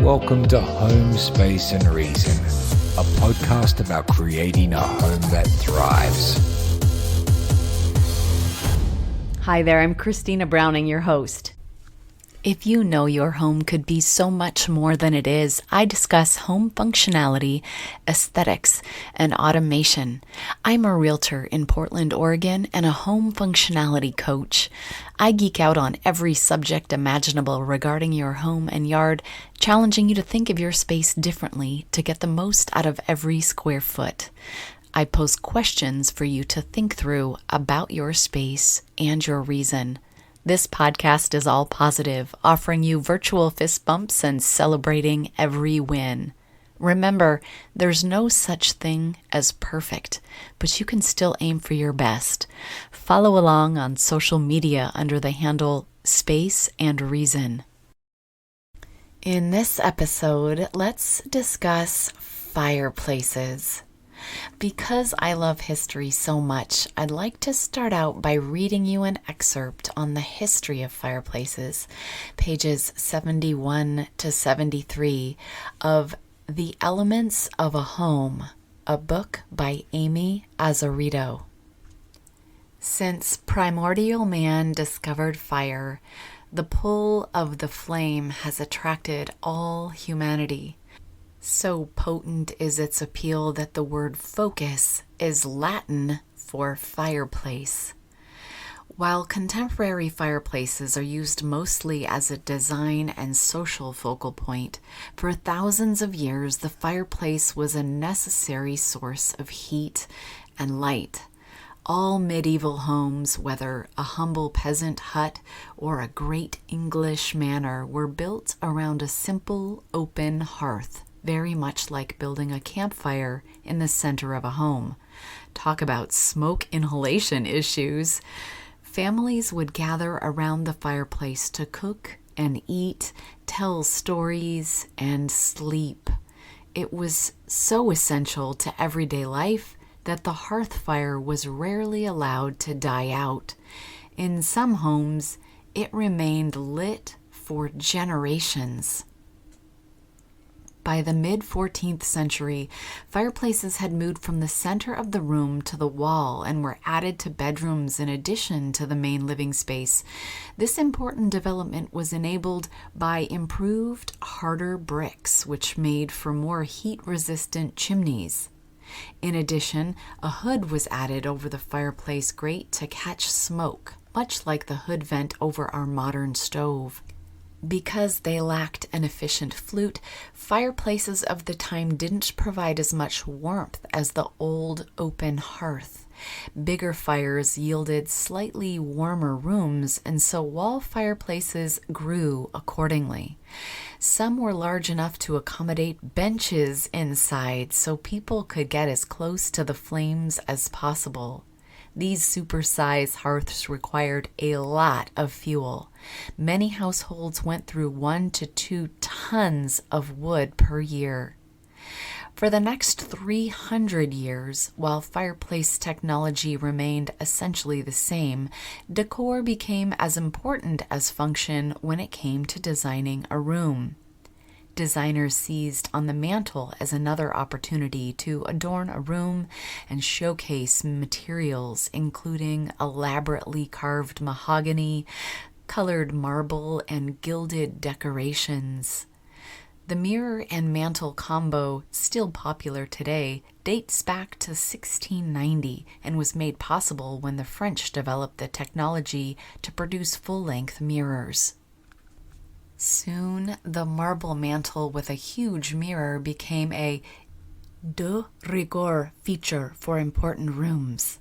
Welcome to Home, Space and Reason, a podcast about creating a home that thrives. Hi there, I'm Christina Browning, your host. If you know your home could be so much more than it is, I discuss home functionality, aesthetics, and automation. I'm a realtor in Portland, Oregon, and a home functionality coach. I geek out on every subject imaginable regarding your home and yard, challenging you to think of your space differently to get the most out of every square foot. I pose questions for you to think through about your space and your reason. This podcast is all positive, offering you virtual fist bumps and celebrating every win. Remember, there's no such thing as perfect, but you can still aim for your best. Follow along on social media under the handle Space and Reason. In this episode, let's discuss fireplaces. Because I love history so much, I'd like to start out by reading you an excerpt on the history of fireplaces, pages 71 to 73 of The Elements of a Home, a book by Amy Azzarito. Since primordial man discovered fire, the pull of the flame has attracted all humanity. So potent is its appeal that the word focus is Latin for fireplace. While contemporary fireplaces are used mostly as a design and social focal point, for thousands of years the fireplace was a necessary source of heat and light. All medieval homes, whether a humble peasant hut or a great English manor, were built around a simple open hearth, very much like building a campfire in the center of a home. Talk about smoke inhalation issues. Families would gather around the fireplace to cook and eat, tell stories, and sleep. It was so essential to everyday life that the hearth fire was rarely allowed to die out. In some homes, it remained lit for generations. By the mid-14th century, fireplaces had moved from the center of the room to the wall and were added to bedrooms in addition to the main living space. This important development was enabled by improved, harder bricks, which made for more heat-resistant chimneys. In addition, a hood was added over the fireplace grate to catch smoke, much like the hood vent over our modern stove. Because they lacked an efficient flute, fireplaces of the time didn't provide as much warmth as the old open hearth. Bigger fires yielded slightly warmer rooms, and so wall fireplaces grew accordingly. Some were large enough to accommodate benches inside so people could get as close to the flames as possible. These supersized hearths required a lot of fuel. Many households went through 1 to 2 tons of wood per year. For the next 300 years, while fireplace technology remained essentially the same, decor became as important as function when it came to designing a room. Designers seized on the mantel as another opportunity to adorn a room and showcase materials including elaborately carved mahogany, colored marble, and gilded decorations. The mirror and mantel combo, still popular today, dates back to 1690 and was made possible when the French developed the technology to produce full-length mirrors. Soon, the marble mantel with a huge mirror became a de rigueur feature for important rooms.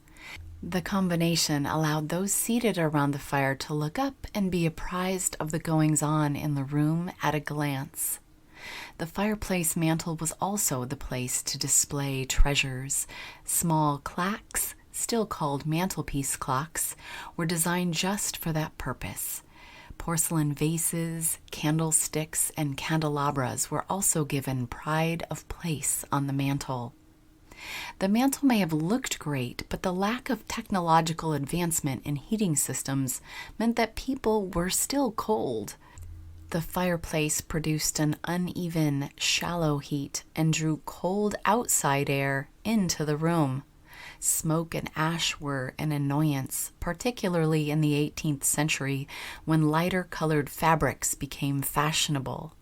The combination allowed those seated around the fire to look up and be apprised of the goings-on in the room at a glance. The fireplace mantel was also the place to display treasures. Small claques, still called mantelpiece clocks, were designed just for that purpose. Porcelain vases, candlesticks, and candelabras were also given pride of place on the mantel. The mantel may have looked great, but the lack of technological advancement in heating systems meant that people were still cold. The fireplace produced an uneven, shallow heat and drew cold outside air into the room. Smoke and ash were an annoyance, particularly in the 18th century when lighter colored fabrics became fashionable.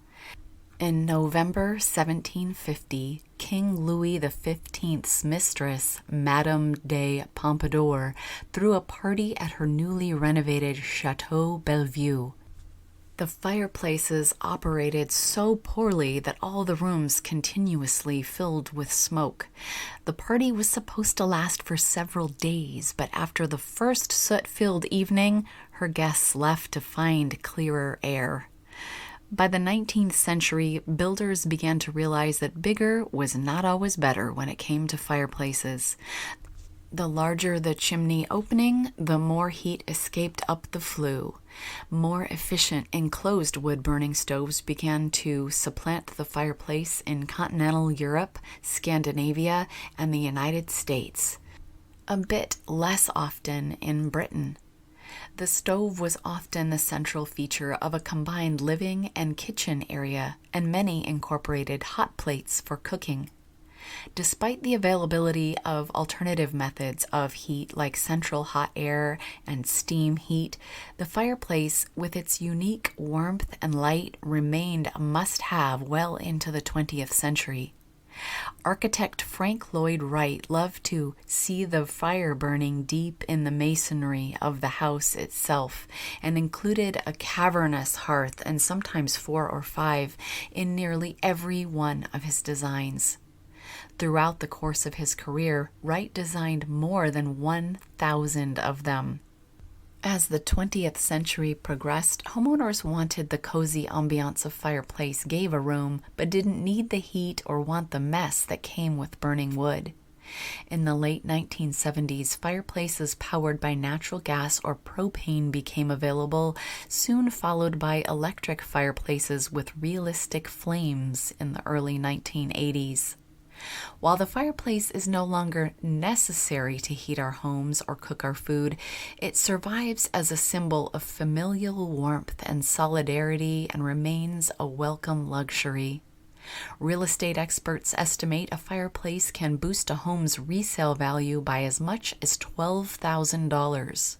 In November 1750, King Louis XV's mistress, Madame de Pompadour, threw a party at her newly renovated Chateau Bellevue. The fireplaces operated so poorly that all the rooms continuously filled with smoke. The party was supposed to last for several days, but after the first soot-filled evening, her guests left to find clearer air. By the 19th century, builders began to realize that bigger was not always better when it came to fireplaces. The larger the chimney opening, the more heat escaped up the flue. More efficient enclosed wood-burning stoves began to supplant the fireplace in continental Europe, Scandinavia, and the United States. A bit less often in Britain. The stove was often the central feature of a combined living and kitchen area, and many incorporated hot plates for cooking. Despite the availability of alternative methods of heat like central hot air and steam heat, the fireplace, with its unique warmth and light, remained a must-have well into the 20th century. Architect Frank Lloyd Wright loved to see the fire burning deep in the masonry of the house itself, and included a cavernous hearth, and sometimes 4 or 5, in nearly every one of his designs. Throughout the course of his career, Wright designed more than 1,000 of them. As the 20th century progressed, homeowners wanted the cozy ambiance a fireplace gave a room, but didn't need the heat or want the mess that came with burning wood. In the late 1970s, fireplaces powered by natural gas or propane became available, soon followed by electric fireplaces with realistic flames in the early 1980s. While the fireplace is no longer necessary to heat our homes or cook our food, it survives as a symbol of familial warmth and solidarity and remains a welcome luxury. Real estate experts estimate a fireplace can boost a home's resale value by as much as $12,000.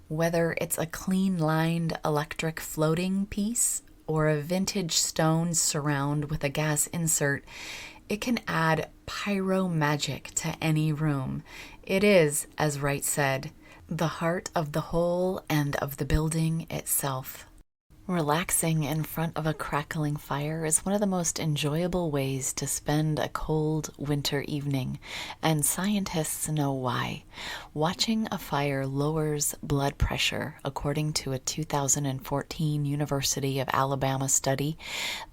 Whether it's a clean-lined electric floating piece or a vintage stone surround with a gas insert, it can add pyro magic to any room. It is, as Wright said, the heart of the whole and of the building itself. Relaxing in front of a crackling fire is one of the most enjoyable ways to spend a cold winter evening, and scientists know why. Watching a fire lowers blood pressure, according to a 2014 University of Alabama study.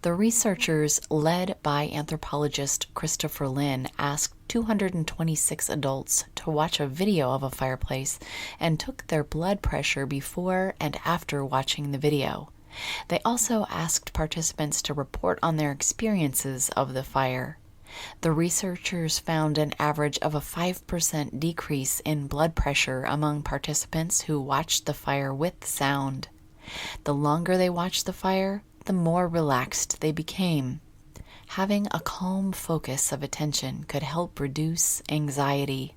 The researchers, led by anthropologist Christopher Lynn, asked 226 adults to watch a video of a fireplace and took their blood pressure before and after watching the video. They also asked participants to report on their experiences of the fire. The researchers found an average of a 5% decrease in blood pressure among participants who watched the fire with sound. The longer they watched the fire, the more relaxed they became. Having a calm focus of attention could help reduce anxiety.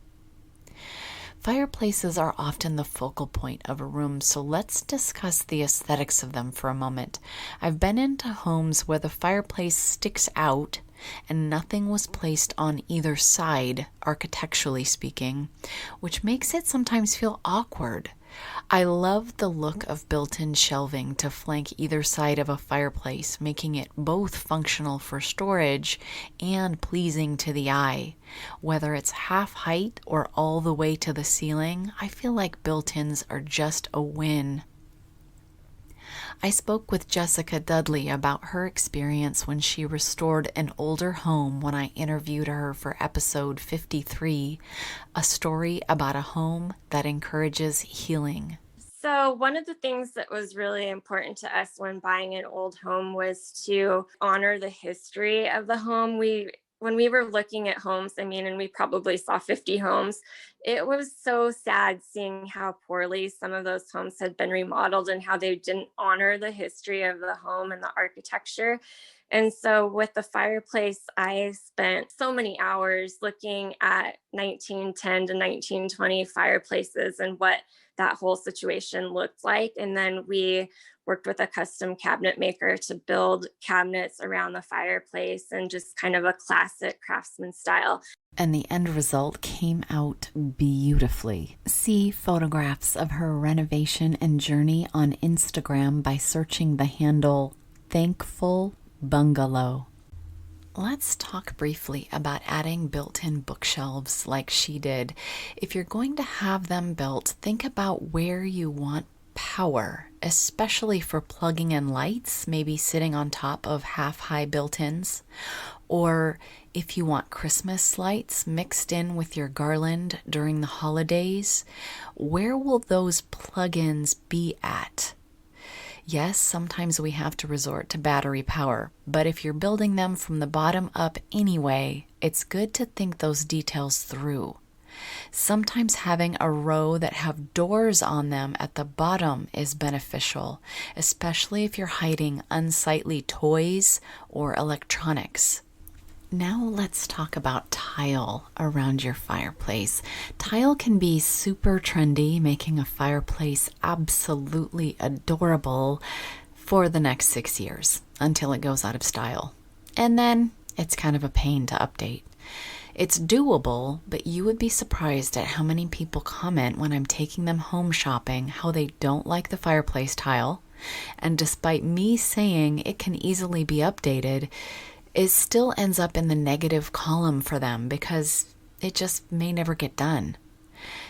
Fireplaces are often the focal point of a room, so let's discuss the aesthetics of them for a moment. I've been into homes where the fireplace sticks out and nothing was placed on either side, architecturally speaking, which makes it sometimes feel awkward. I love the look of built-in shelving to flank either side of a fireplace, making it both functional for storage and pleasing to the eye. Whether it's half height or all the way to the ceiling, I feel like built-ins are just a win. I spoke with Jessica Dudley about her experience when she restored an older home when I interviewed her for episode 53, a story about a home that encourages healing. So, one of the things that was really important to us when buying an old home was to honor the history of the home. We when we were looking at homes, I mean, and we probably saw 50 homes, it was so sad seeing how poorly some of those homes had been remodeled and how they didn't honor the history of the home and the architecture. And so with the fireplace, I spent so many hours looking at 1910 to 1920 fireplaces and what that whole situation looked like. And then we worked with a custom cabinet maker to build cabinets around the fireplace and just kind of a classic craftsman style. And the end result came out beautifully. See photographs of her renovation and journey on Instagram by searching the handle Thankful Bungalow. Let's talk briefly about adding built-in bookshelves like she did. If you're going to have them built, think about where you want power, especially for plugging in lights, maybe sitting on top of half-high built-ins. Or if you want Christmas lights mixed in with your garland during the holidays, where will those plug-ins be at? Yes, sometimes we have to resort to battery power, but if you're building them from the bottom up anyway, it's good to think those details through. Sometimes having a row that have doors on them at the bottom is beneficial, especially if you're hiding unsightly toys or electronics. Now let's talk about tile around your fireplace. Tile can be super trendy, making a fireplace absolutely adorable for the next 6 years until it goes out of style. And then it's kind of a pain to update. It's doable, but you would be surprised at how many people comment when I'm taking them home shopping how they don't like the fireplace tile. And despite me saying it can easily be updated, it still ends up in the negative column for them because it just may never get done.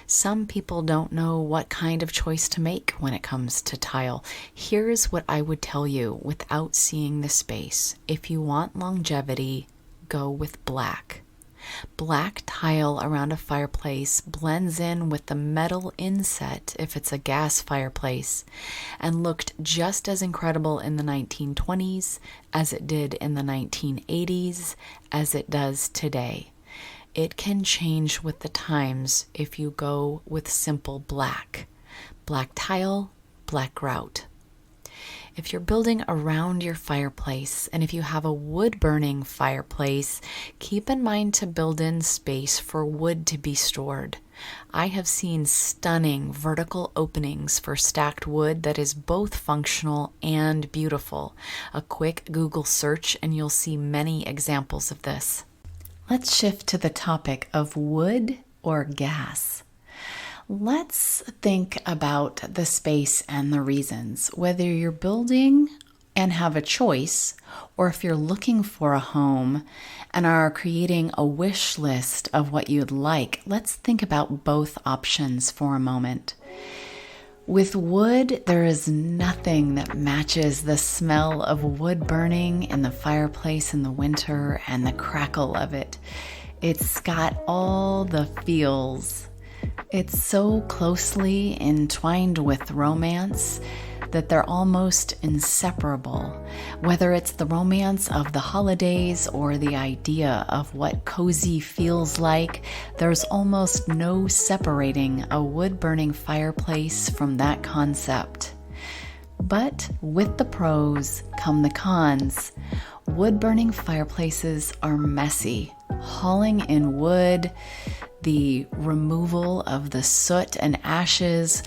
Some people don't know what kind of choice to make when it comes to tile. Here's what I would tell you without seeing the space. If you want longevity, go with black. Black tile around a fireplace blends in with the metal inset if it's a gas fireplace and looked just as incredible in the 1920s as it did in the 1980s as it does today. It can change with the times if you go with simple black. Black tile, black grout. If you're building around your fireplace, and if you have a wood-burning fireplace, keep in mind to build in space for wood to be stored. I have seen stunning vertical openings for stacked wood that is both functional and beautiful. A quick Google search and you'll see many examples of this. Let's shift to the topic of wood or gas. Let's think about the space and the reasons. Whether you're building and have a choice, or if you're looking for a home and are creating a wish list of what you'd like, let's think about both options for a moment. With wood, there is nothing that matches the smell of wood burning in the fireplace in the winter and the crackle of it. It's got all the feels. It's so closely entwined with romance that they're almost inseparable. Whether it's the romance of the holidays or the idea of what cozy feels like, there's almost no separating a wood-burning fireplace from that concept. But with the pros come the cons. Wood-burning fireplaces are messy. Hauling in wood, the removal of the soot and ashes,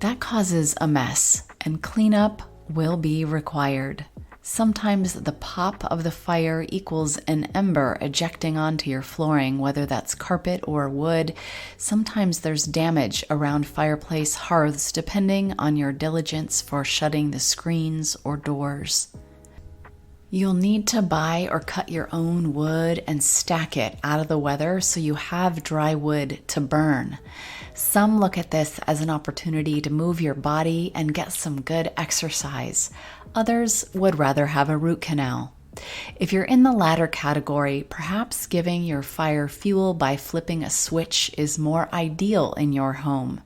that causes a mess, and cleanup will be required. Sometimes the pop of the fire equals an ember ejecting onto your flooring, whether that's carpet or wood. Sometimes there's damage around fireplace hearths, depending on your diligence for shutting the screens or doors. You'll need to buy or cut your own wood and stack it out of the weather so you have dry wood to burn. Some look at this as an opportunity to move your body and get some good exercise. Others would rather have a root canal. If you're in the latter category, perhaps giving your fire fuel by flipping a switch is more ideal in your home.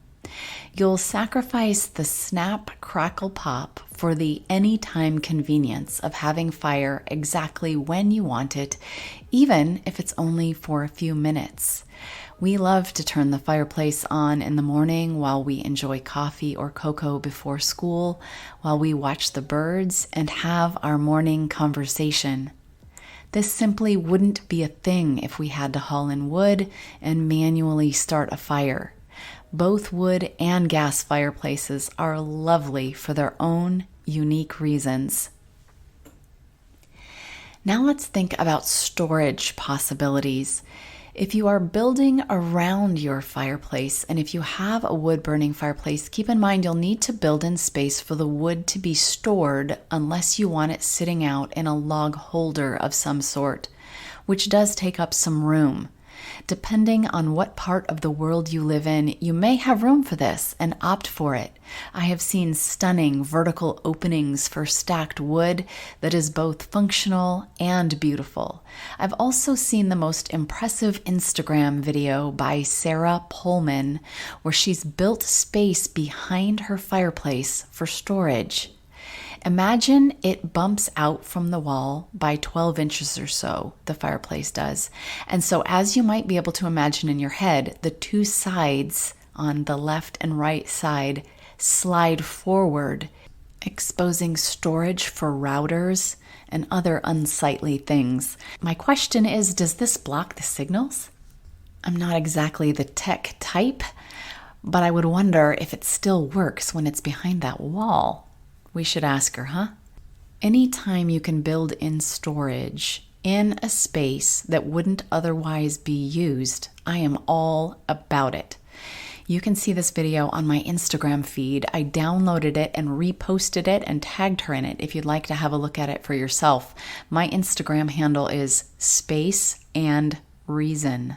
You'll sacrifice the snap, crackle, pop for the anytime convenience of having fire exactly when you want it, even if it's only for a few minutes. We love to turn the fireplace on in the morning while we enjoy coffee or cocoa before school, while we watch the birds and have our morning conversation. This simply wouldn't be a thing if we had to haul in wood and manually start a fire. Both wood and gas fireplaces are lovely for their own unique reasons. Now let's think about storage possibilities. If you are building around your fireplace, and if you have a wood-burning fireplace, keep in mind you'll need to build in space for the wood to be stored unless you want it sitting out in a log holder of some sort, which does take up some room. Depending on what part of the world you live in, you may have room for this and opt for it. I have seen stunning vertical openings for stacked wood that is both functional and beautiful. I've also seen the most impressive Instagram video by Sarah Pullman, where she's built space behind her fireplace for storage. Imagine it bumps out from the wall by 12 inches or so, the fireplace does. And so as you might be able to imagine in your head, the two sides on the left and right side slide forward, exposing storage for routers and other unsightly things. My question is, does this block the signals? I'm not exactly the tech type, but I would wonder if it still works when it's behind that wall. We should ask her, huh? Anytime you can build in storage in a space that wouldn't otherwise be used, I am all about it. You can see this video on my Instagram feed. I downloaded it and reposted it and tagged her in it if you'd like to have a look at it for yourself. My Instagram handle is Space and Reason.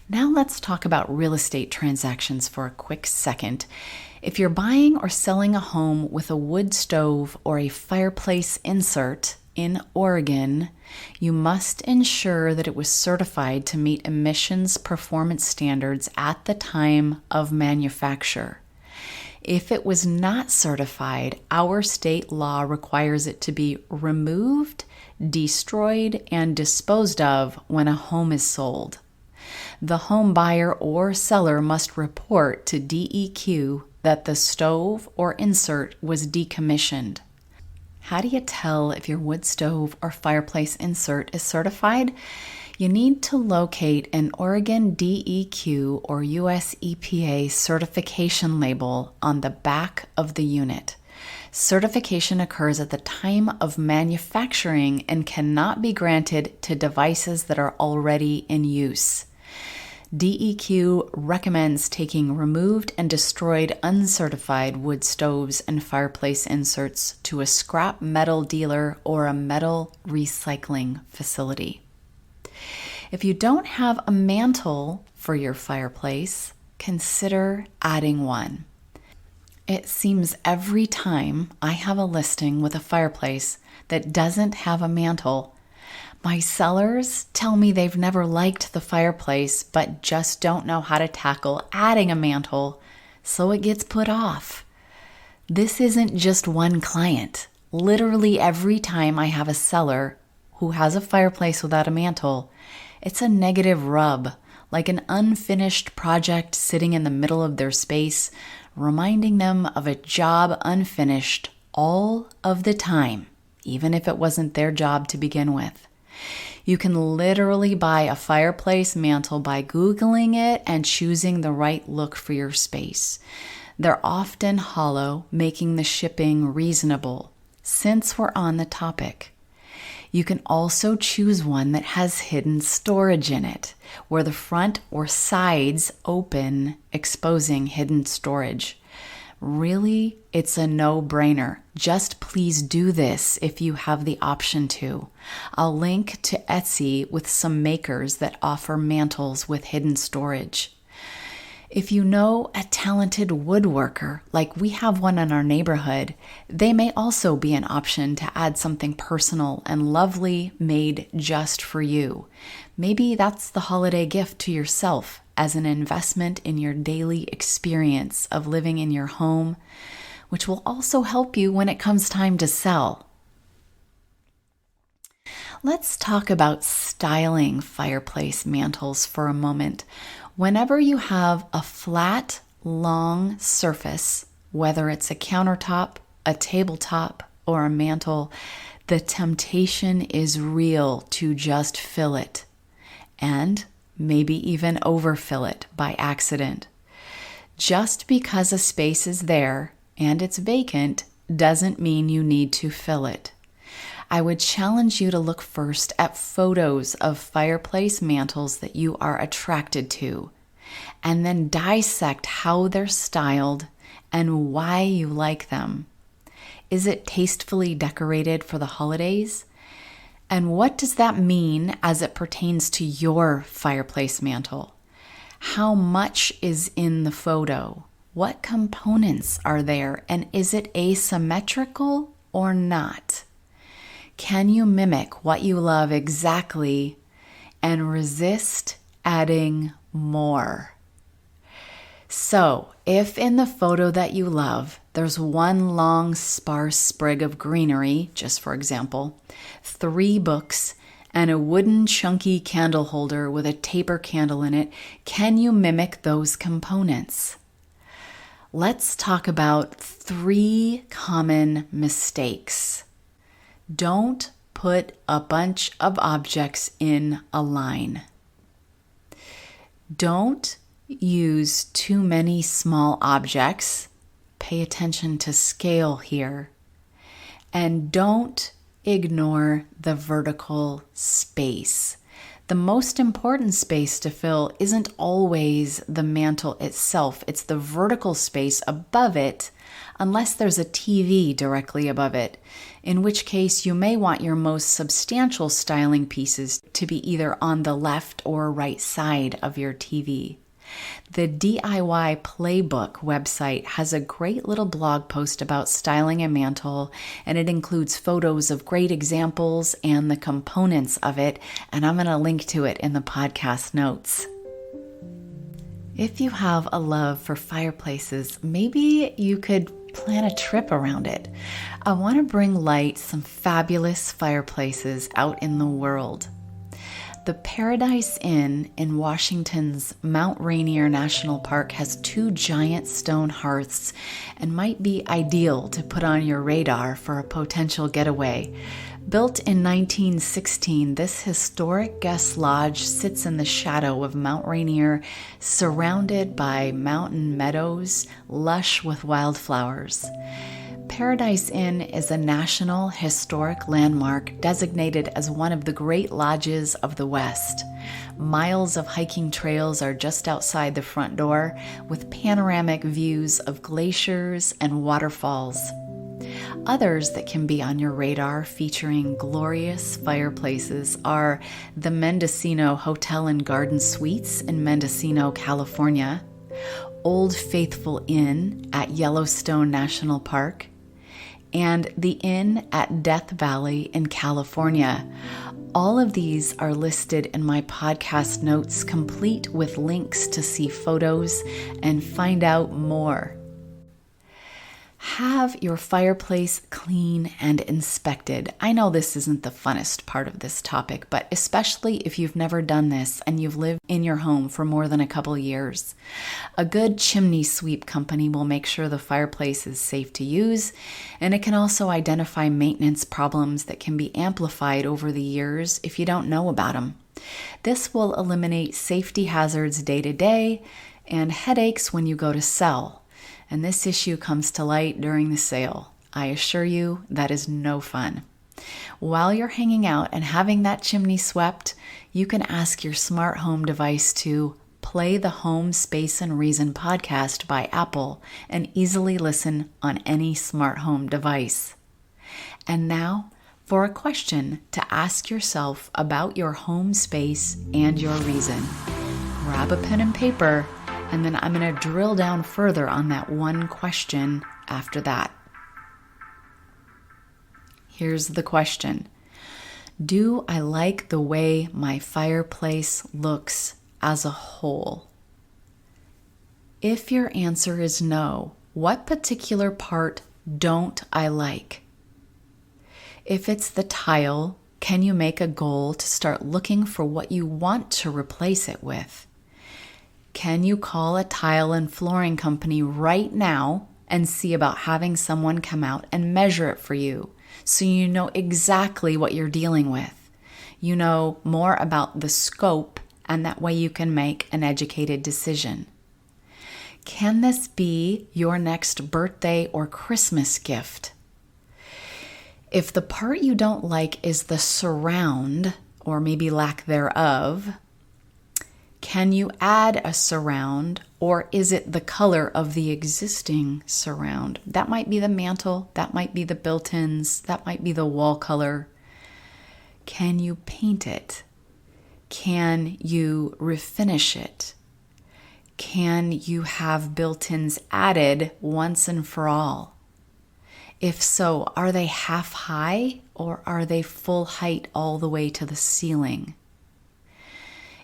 Now let's talk about real estate transactions for a quick second. If you're buying or selling a home with a wood stove or a fireplace insert in Oregon, you must ensure that it was certified to meet emissions performance standards at the time of manufacture. If it was not certified, our state law requires it to be removed, destroyed, and disposed of when a home is sold. The home buyer or seller must report to DEQ that the stove or insert was decommissioned. How do you tell if your wood stove or fireplace insert is certified? You need to locate an Oregon DEQ or US EPA certification label on the back of the unit. Certification occurs at the time of manufacturing and cannot be granted to devices that are already in use. DEQ recommends taking removed and destroyed uncertified wood stoves and fireplace inserts to a scrap metal dealer or a metal recycling facility. If you don't have a mantel for your fireplace, consider adding one. It seems every time I have a listing with a fireplace that doesn't have a mantel, my sellers tell me they've never liked the fireplace but just don't know how to tackle adding a mantel, so it gets put off. This isn't just one client. Literally every time I have a seller who has a fireplace without a mantel, it's a negative rub, like an unfinished project sitting in the middle of their space, reminding them of a job unfinished all of the time, even if it wasn't their job to begin with. You can literally buy a fireplace mantel by Googling it and choosing the right look for your space. They're often hollow, making the shipping reasonable. Since we're on the topic, you can also choose one that has hidden storage in it, where the front or sides open, exposing hidden storage. Really, it's a no-brainer. Just please do this if you have the option to. I'll link to Etsy with some makers that offer mantels with hidden storage. If you know a talented woodworker, like we have one in our neighborhood, they may also be an option to add something personal and lovely made just for you. Maybe that's the holiday gift to yourself as an investment in your daily experience of living in your home. which will also help you when it comes time to sell. Let's talk about styling fireplace mantels for a moment. Whenever you have a flat, long surface, whether it's a countertop, a tabletop, or a mantel, the temptation is real to just fill it and maybe even overfill it by accident. Just because a space is there and it's vacant doesn't mean you need to fill it. I would challenge you to look first at photos of fireplace mantels that you are attracted to, and then dissect how they're styled and why you like them. Is it tastefully decorated for the holidays? And what does that mean as it pertains to your fireplace mantel? How much is in the photo? What components are there? And is it asymmetrical or not? Can you mimic what you love exactly and resist adding more? So, if in the photo that you love, there's one long sparse sprig of greenery, just for example, 3 books, and a wooden chunky candle holder with a taper candle in it, can you mimic those components? Let's talk about 3 common mistakes. Don't put a bunch of objects in a line. Don't use too many small objects. Pay attention to scale here. And don't ignore the vertical space. The most important space to fill isn't always the mantel itself. It's the vertical space above it, unless there's a TV directly above it, in which case you may want your most substantial styling pieces to be either on the left or right side of your TV. The DIY Playbook website has a great little blog post about styling a mantel, and it includes photos of great examples and the components of it, and I'm going to link to it in the podcast notes. If you have a love for fireplaces, maybe you could plan a trip around it. I want to bring light some fabulous fireplaces out in the world. The Paradise Inn in Washington's Mount Rainier National Park has 2 giant stone hearths and might be ideal to put on your radar for a potential getaway. Built in 1916, this historic guest lodge sits in the shadow of Mount Rainier, surrounded by mountain meadows, lush with wildflowers. Paradise Inn is a National Historic Landmark designated as one of the great lodges of the West. Miles of hiking trails are just outside the front door, with panoramic views of glaciers and waterfalls. Others that can be on your radar featuring glorious fireplaces are the Mendocino Hotel and Garden Suites in Mendocino, California, Old Faithful Inn at Yellowstone National Park, and the Inn at Death Valley in California. All of these are listed in my podcast notes, complete with links to see photos and find out more. Have your fireplace clean and inspected. I know this isn't the funnest part of this topic, but especially if you've never done this and you've lived in your home for more than a couple years. A good chimney sweep company will make sure the fireplace is safe to use, and it can also identify maintenance problems that can be amplified over the years if you don't know about them. This will eliminate safety hazards day to day and headaches when you go to sell. And this issue comes to light during the sale. I assure you that is no fun. While you're hanging out and having that chimney swept, you can ask your smart home device to play the Home Space and Reason podcast by Apple and easily listen on any smart home device. And now for a question to ask yourself about your home space and your reason. Grab a pen and paper, and then I'm going to drill down further on that one question after that. Here's the question. Do I like the way my fireplace looks as a whole? If your answer is no, What particular part don't I like? If it's the tile, can you make a goal to start looking for what you want to replace it with? Can you call a tile and flooring company right now and see about having someone come out and measure it for you so you know exactly what you're dealing with? You know more about the scope, and that way you can make an educated decision. Can this be your next birthday or Christmas gift? If the part you don't like is the surround, or maybe lack thereof, can you add a surround, or is it the color of the existing surround? That might be the mantel, that might be the built-ins, that might be the wall color. Can you paint it? Can you refinish it? Can you have built-ins added once and for all? If so, are they half high or are they full height all the way to the ceiling?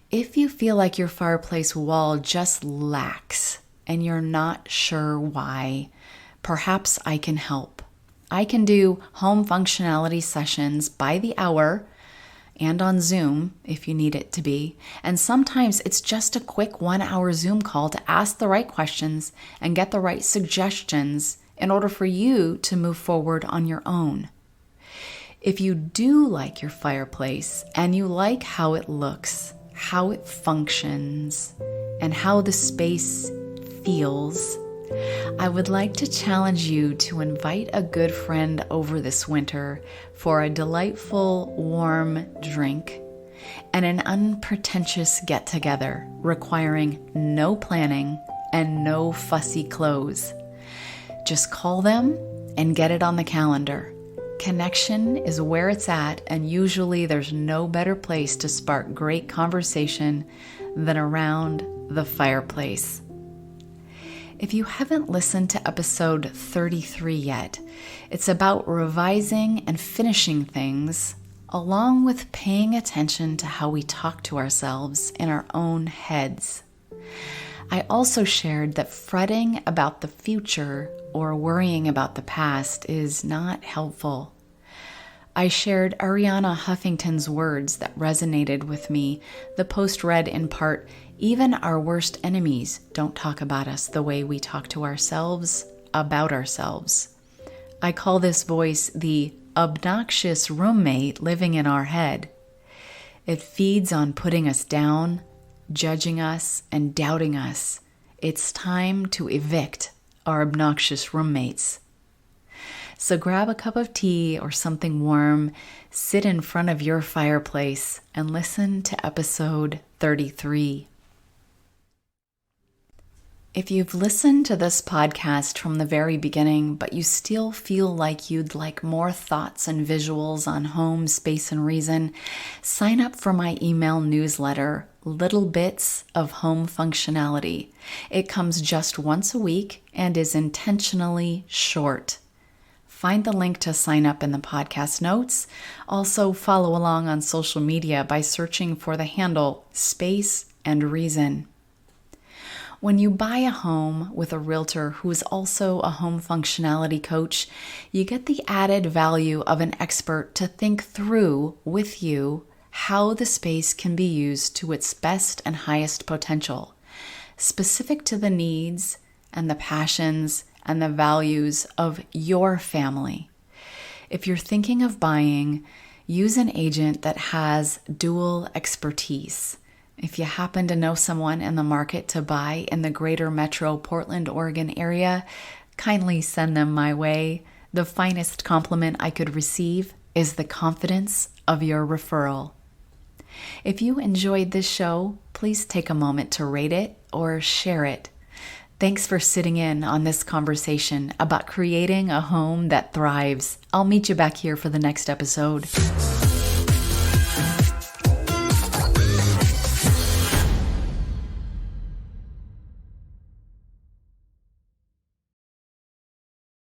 If you feel like your fireplace wall just lacks and you're not sure why, perhaps I can help. I can do home functionality sessions by the hour and on Zoom if you need it to be. And sometimes it's just a quick 1-hour Zoom call to ask the right questions and get the right suggestions in order for you to move forward on your own. If you do like your fireplace and you like how it looks, how it functions, and how the space feels, I would like to challenge you to invite a good friend over this winter for a delightful, warm drink and an unpretentious get-together requiring no planning and no fussy clothes. Just call them and get it on the calendar. Connection is where it's at, and usually there's no better place to spark great conversation than around the fireplace. If you haven't listened to episode 33 yet, it's about revising and finishing things, along with paying attention to how we talk to ourselves in our own heads. I also shared that fretting about the future or worrying about the past is not helpful. I shared Arianna Huffington's words that resonated with me. The post read in part, "Even our worst enemies don't talk about us the way we talk to ourselves about ourselves." I call this voice the obnoxious roommate living in our head. It feeds on putting us down, judging us, and doubting us. It's time to evict our obnoxious roommates. So grab a cup of tea or something warm, sit in front of your fireplace, and listen to episode 33. If you've listened to this podcast from the very beginning, but you still feel like you'd like more thoughts and visuals on home, space, and reason, sign up for my email newsletter, Little Bits of Home Functionality. It comes just once a week and is intentionally short. Find the link to sign up in the podcast notes. Also, follow along on social media by searching for the handle Space and Reason. When you buy a home with a realtor who is also a home functionality coach, you get the added value of an expert to think through with you how the space can be used to its best and highest potential, specific to the needs and the passions and the values of your family. If you're thinking of buying, use an agent that has dual expertise. If you happen to know someone in the market to buy in the greater metro Portland, Oregon area, kindly send them my way. The finest compliment I could receive is the confidence of your referral. If you enjoyed this show, please take a moment to rate it or share it. Thanks for sitting in on this conversation about creating a home that thrives. I'll meet you back here for the next episode.